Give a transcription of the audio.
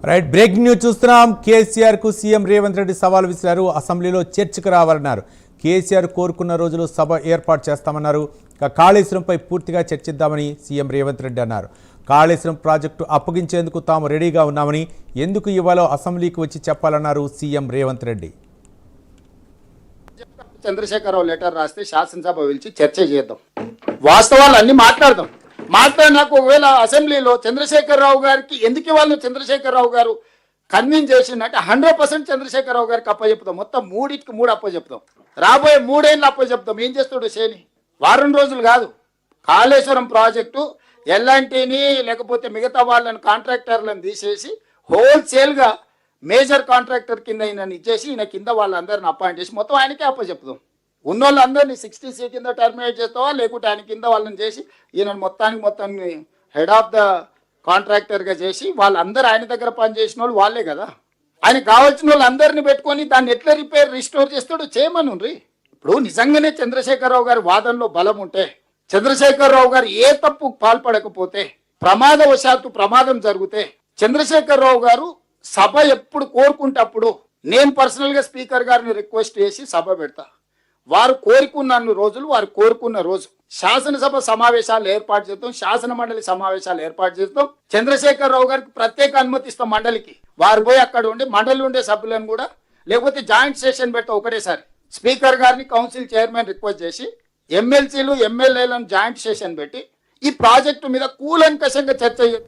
Right, breaking news చూస్తున్నాం. కేసీఆర్ కు CM Revanth Reddy సవాల్ విసిరారు. అసెంబ్లీలో చర్చకు రావాలన్నారు. కేసీఆర్ కోరుకున్న రోజులు సభ ఏర్పాటు చేస్తామన్నారు. కాళేశ్వరంపై పూర్తిగా చర్చిద్దామని సీఎం రేవంత్ రెడ్డి అన్నారు. కాళేశ్వరం ప్రాజెక్టు అప్పగించేందుకు తాము రెడీగా ఉన్నామని, ఎందుకు ఇవాళ అసెంబ్లీకి వచ్చి చెప్పాలన్నారు సీఎం రేవంత్ రెడ్డి. చంద్రశేఖరరావు లెటర్ రాస్తే శాసనసభ పిలిచి చర్చ చేద్దాం, వాస్తవాలు అన్ని మాట్లాడదాం. మాట్లాడినాక ఒకవేళ అసెంబ్లీలో చంద్రశేఖరరావు గారికి ఎందుకు ఇవ్వాలి, చంద్రశేఖరరావు గారు కన్విన్స్ చేసిందంటే 100% చంద్రశేఖరరావు గారికి అప్పచెప్తాం. మొత్తం 3 అప్పచెప్తాం. రాబోయే 3 ఏళ్ళు అప్పచెప్తాం. ఏం చేస్తాడు శని? వారం రోజులు కాదు. కాళేశ్వరం ప్రాజెక్టు ఎల్ఎన్టీని లేకపోతే మిగతా వాళ్ళని కాంట్రాక్టర్లను తీసేసి హోల్సేల్గా మేజర్ కాంట్రాక్టర్ కింద ఈయనని ఇచ్చేసి ఈయన కింద వాళ్ళందరిని అపాయింట్ చేసి మొత్తం ఆయనకే అప్పచెప్తాం. ఉన్నోళ్ళందరినీ 60C కింద టర్మినేట్ చేస్తావా, లేకుంటే ఆయన కింద వాళ్ళని చేసి ఈయన మొత్తాన్ని హెడ్ ఆఫ్ ద కాంట్రాక్టర్గా చేసి వాళ్ళందరూ ఆయన దగ్గర పనిచేసిన వాళ్ళు వాళ్ళే కదా. ఆయన కావాల్సిన వాళ్ళందరినీ పెట్టుకొని దాన్ని ఎట్లా రిస్టోర్ చేస్తాడో చేయమనుండ్రి. ఇప్పుడు నిజంగానే చంద్రశేఖరరావు గారి వాదనలో బలం ఉంటే, చంద్రశేఖరరావు గారు ఏ తప్పు పాల్పడకపోతే, ప్రమాదవశాత్తు ప్రమాదం జరిగితే చంద్రశేఖరరావు గారు సభ ఎప్పుడు కోరుకుంటప్పుడు నేను పర్సనల్గా స్పీకర్ గారిని రిక్వెస్ట్ చేసి సభ పెడతా. వారు కోరుకున్న రోజులు, వారు కోరుకున్న రోజు శాసనసభ సమావేశాలు ఏర్పాటు చేస్తాం, శాసన మండలి సమావేశాలు ఏర్పాటు చేస్తాం. చంద్రశేఖరరావు గారికి ప్రత్యేక అనుమతి ఇస్తాం మండలికి. వారు పోయి అక్కడ ఉండి మండలి ఉండే సభ్యులను కూడా, లేకపోతే జాయింట్ సెషన్ పెడతాం ఒకటేసారి. స్పీకర్ గారిని కౌన్సిల్ చైర్మన్ రిక్వెస్ట్ చేసి ఎమ్మెల్సీలు ఎమ్మెల్యేలను జాయింట్ సెషన్ పెట్టి ఈ ప్రాజెక్టు మీద కూలంకషంగా చర్చ